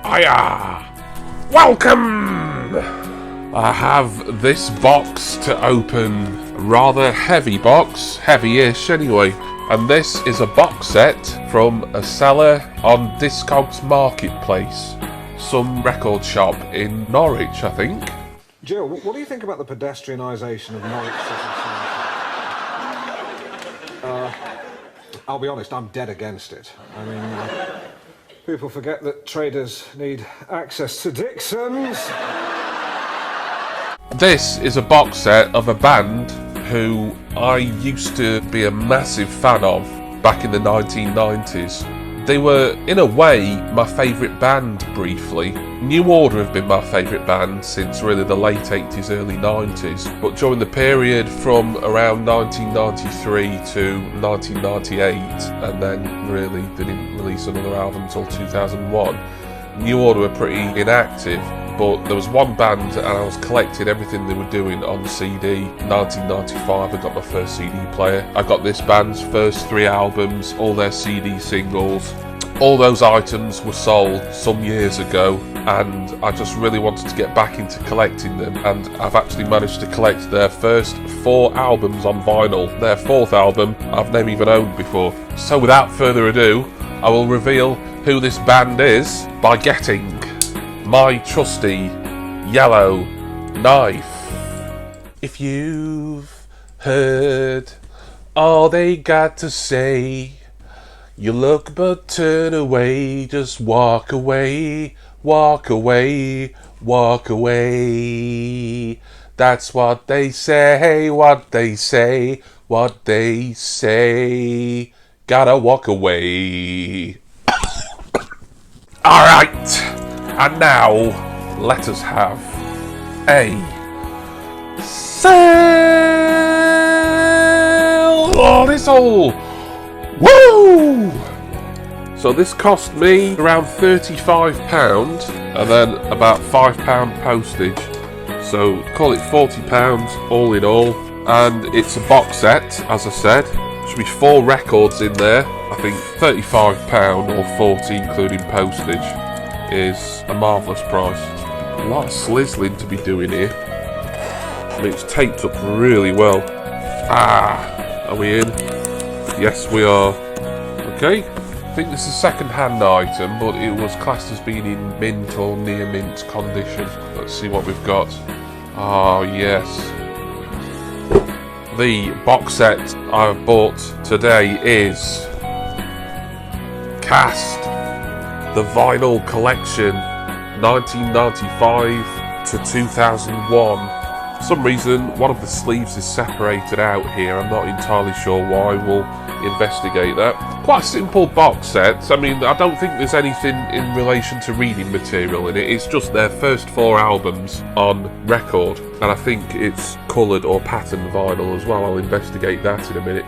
Hiya! Welcome! I have this box to open. A rather heavy box, heavy-ish anyway. And this is a box set from a seller on Discogs Marketplace. Some record shop in Norwich, I think. Jill, what do you think about the pedestrianisation of Norwich City? I'll be honest, I'm dead against it. I mean, people forget that traders need access to Dixons. This is a box set of a band who I used to be a massive fan of back in the 1990s. They were, in a way, my favourite band briefly. New Order have been my favourite band since really the late 80s, early 90s. But during the period from around 1993 to 1998, and then really they didn't release another album until 2001, New Order were pretty inactive. But there was one band and I was collecting everything they were doing on CD. 1995 I got my first CD player. I got this band's first 3 albums, all their CD singles. All those items were sold some years ago and I just really wanted to get back into collecting them, and I've actually managed to collect their first 4 albums on vinyl. Their 4th album I've never even owned before. So without further ado, I will reveal who this band is by getting my trusty yellow knife. If you've heard all they got to say, you look but turn away, just walk away, walk away, walk away. That's what they say, what they say, what they say. Gotta walk away. Alright. And now, let us have a sale! Oh, this all! Woo! So this cost me around £35 and then about £5 postage. So call it £40 all in all. And it's a box set, as I said. There should be 4 records in there. I think £35 or 40 including postage is a marvellous price. A lot of slizzling to be doing here. I mean, it's taped up really well. Are we in? Yes, we are. Okay, I think this is a second-hand item, but it was classed as being in mint or near mint condition. Let's see what we've got. Oh, yes. The box set I've bought today is Cast, the vinyl collection, 1995 to 2001. For some reason, one of the sleeves is separated out here. I'm not entirely sure why. We'll investigate that. Quite a simple box set. I mean, I don't think there's anything in relation to reading material in it. It's just their first 4 albums on record. And I think it's coloured or patterned vinyl as well. I'll investigate that in a minute.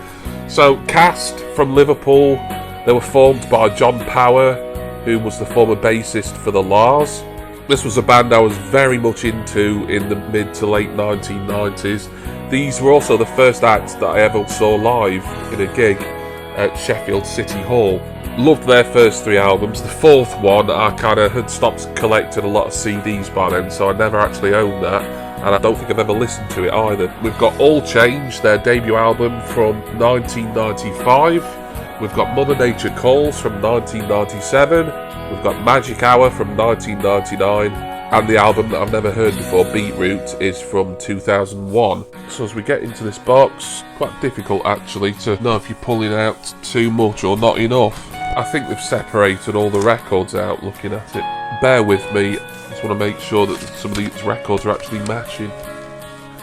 So, Cast from Liverpool. They were formed by John Power, who was the former bassist for the Lars. This was a band I was very much into in the mid to late 1990s. These were also the first acts that I ever saw live in a gig at Sheffield City Hall. Loved their first 3 albums. The 4th one, I kind of had stopped collecting a lot of CDs by then, so I never actually owned that. And I don't think I've ever listened to it either. We've got All Change, their debut album from 1995. We've got Mother Nature Calls from 1997, we've got Magic Hour from 1999, and the album that I've never heard before, Beetroot, is from 2001. So as we get into this box, quite difficult actually to know if you're pulling out too much or not enough. I think they've separated all the records out looking at it. Bear with me, I just want to make sure that some of these records are actually matching.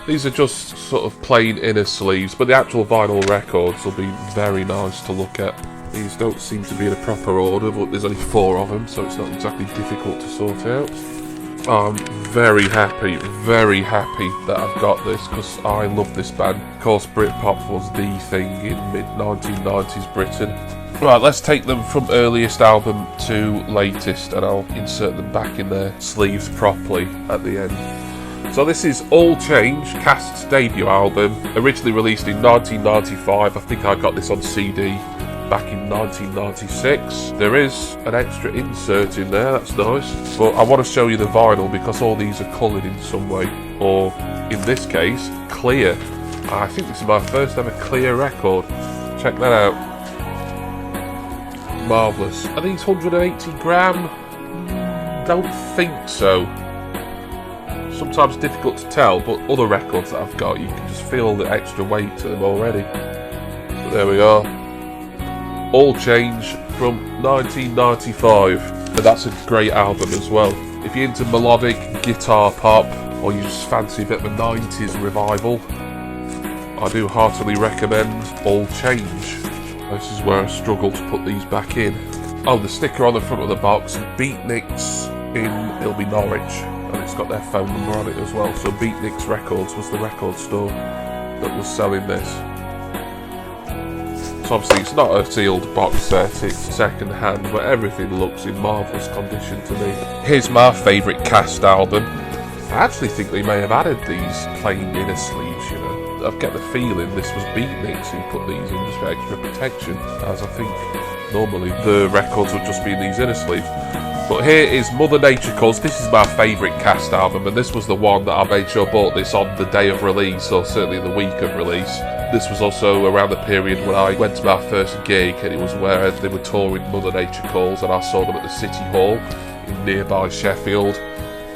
These are just sort of plain inner sleeves, but the actual vinyl records will be very nice to look at. These don't seem to be in a proper order, but there's only 4 of them, so it's not exactly difficult to sort out. I'm very happy that I've got this, because I love this band. Of course, Britpop was the thing in mid-1990s Britain. Right, let's take them from earliest album to latest, and I'll insert them back in their sleeves properly at the end. So this is All Change, Cast's debut album, originally released in 1995. I think I got this on CD back in 1996. There is an extra insert in there, that's nice. But I want to show you the vinyl because all these are coloured in some way, or in this case, clear. I think this is my first ever clear record. Check that out. Marvellous. Are these 180 gram? Don't think so. Sometimes difficult to tell, but other records that I've got, you can just feel the extra weight to them already. But there we are. All Change from 1995. And that's a great album as well. If you're into melodic guitar pop, or you just fancy a bit of a 90s revival, I do heartily recommend All Change. This is where I struggle to put these back in. Oh, the sticker on the front of the box, Beatniks it'll be Norwich, and it's got their phone number on it as well. So Beatniks Records was the record store that was selling this. So obviously it's not a sealed box set, it's second hand, but everything looks in marvellous condition to me. Here's my favourite Cast album. I actually think they may have added these plain inner sleeves, you know. I get the feeling this was Beatniks who put these in just for extra protection, as I think normally the records would just be in these inner sleeves. But here is Mother Nature Calls. This is my favourite Cast album, and this was the one that I made sure I bought this on the day of release, or certainly the week of release. This was also around the period when I went to my first gig, and it was where they were touring Mother Nature Calls, and I saw them at the City Hall in nearby Sheffield.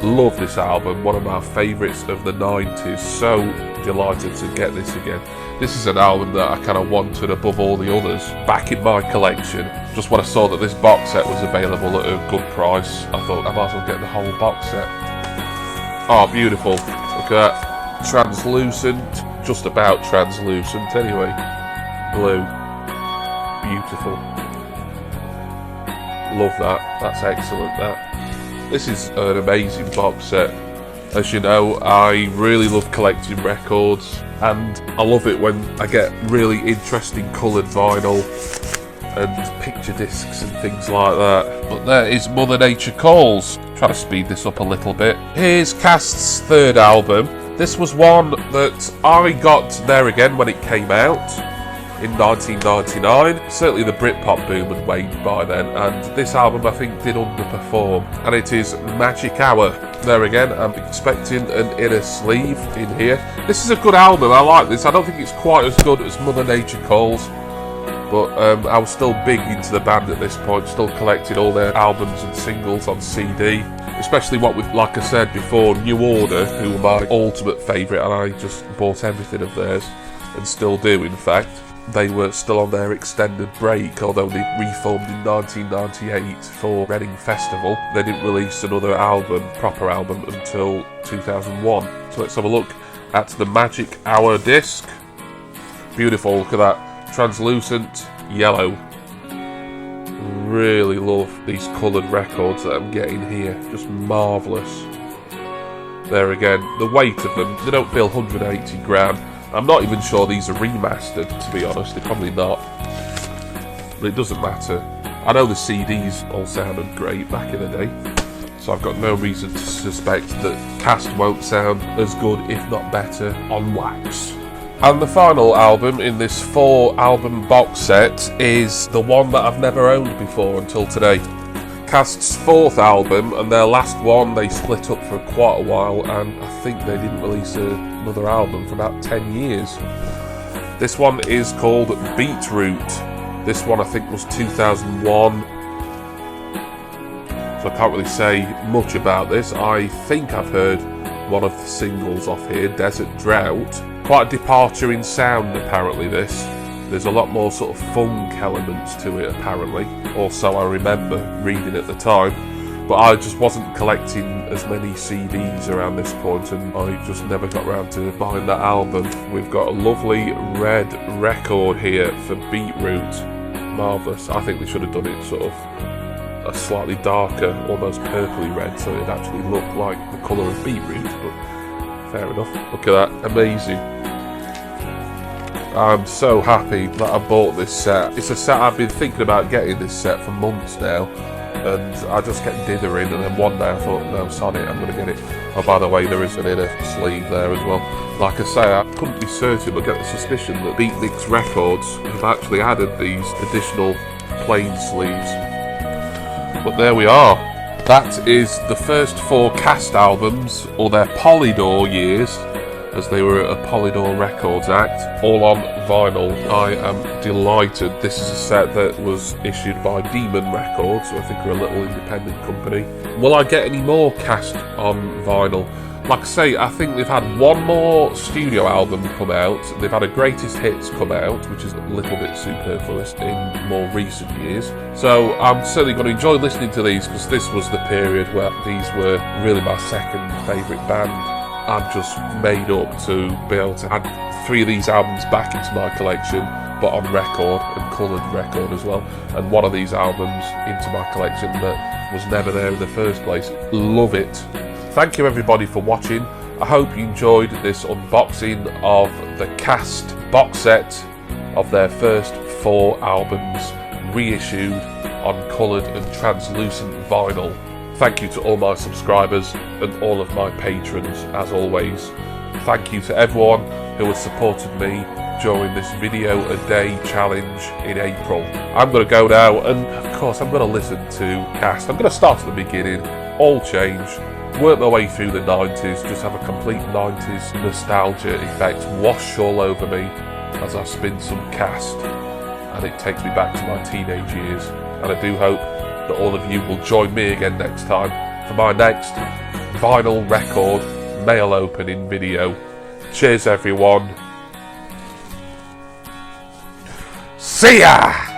Love this album, one of my favourites of the 90s. So delighted to get this again. This is an album that I kind of wanted above all the others back in my collection. Just when I saw that this box set was available at a good price, I thought I might as well get the whole box set. Oh, beautiful. Look at that. Translucent, just about translucent anyway. Blue. Beautiful. Love that. That's excellent, that. This is an amazing box set. As you know, I really love collecting records, and I love it when I get really interesting coloured vinyl and picture discs and things like that. But there is Mother Nature Calls. Try to speed this up a little bit. Here's Cast's third album. This was one that I got there again when it came out in 1999. Certainly the Britpop boom had waned by then, and this album I think did underperform, and it is Magic Hour. There again, I'm expecting an inner sleeve in here. This is a good album, I like this. I don't think it's quite as good as Mother Nature Calls, but I was still big into the band at this point, still collecting all their albums and singles on CD, especially what with, like I said before, New Order, who were my ultimate favourite, and I just bought everything of theirs, and still do in fact. They were still on their extended break, although they reformed in 1998 for Reading Festival. They didn't release another album, proper album, until 2001. So let's have a look at the Magic Hour disc. Beautiful, look at that. Translucent yellow. Really love these coloured records that I'm getting here. Just marvellous. There again, the weight of them, they don't feel 180 gram. I'm not even sure these are remastered, to be honest. They're probably not. But it doesn't matter. I know the CDs all sounded great back in the day, so I've got no reason to suspect that Cast won't sound as good, if not better, on wax. And the final album in this 4-album box set is the one that I've never owned before until today. Cast's 4th album, and their last one they split up for quite a while, and I think they didn't release another album for about 10 years. This one is called Beetroot. This one I think was 2001, so I can't really say much about this. I think I've heard one of the singles off here, Desert Drought. Quite a departure in sound apparently this. There's a lot more sort of funk elements to it apparently, or so I remember reading at the time. But I just wasn't collecting as many CDs around this point, and I just never got around to buying that album. We've got a lovely red record here for Beetroot. Marvellous. I think they should have done it sort of a slightly darker, almost purpley red, so it actually looked like the colour of beetroot, but fair enough. Look at that, amazing. I'm so happy that I bought this set. It's a set I've been thinking about getting this set for months now, and I just kept dithering, and then one day I thought, no, sod it, I'm going to get it. Oh, by the way, there is an inner sleeve there as well. Like I say, I couldn't be certain, but get the suspicion that Beatniks Records have actually added these additional plain sleeves. But there we are. That is the first 4 cast albums, or their Polydor years, as they were a Polydor Records act, all on vinyl. I am delighted. This is a set that was issued by Demon Records, so I think we're a little independent company. Will I get any more cast on vinyl? Like I say, I think they've had one more studio album come out. They've had a Greatest Hits come out, which is a little bit superfluous in more recent years. So I'm certainly going to enjoy listening to these, because this was the period where these were really my second favourite band. I'm just made up to be able to add 3 of these albums back into my collection, but on record and coloured record as well, and one of these albums into my collection that was never there in the first place. Love it. Thank you everybody for watching. I hope you enjoyed this unboxing of the cast box set of their first 4 albums, reissued on coloured and translucent vinyl. Thank you to all my subscribers and all of my patrons, as always. Thank you to everyone who has supported me during this VideoADay challenge in April. I'm going to go now, and of course I'm going to listen to cast. I'm going to start at the beginning, all change, work my way through the 90s, just have a complete 90s nostalgia effect wash all over me as I spin some cast, and it takes me back to my teenage years. And I do hope that all of you will join me again next time for my next vinyl record mail opening video. Cheers everyone. See ya!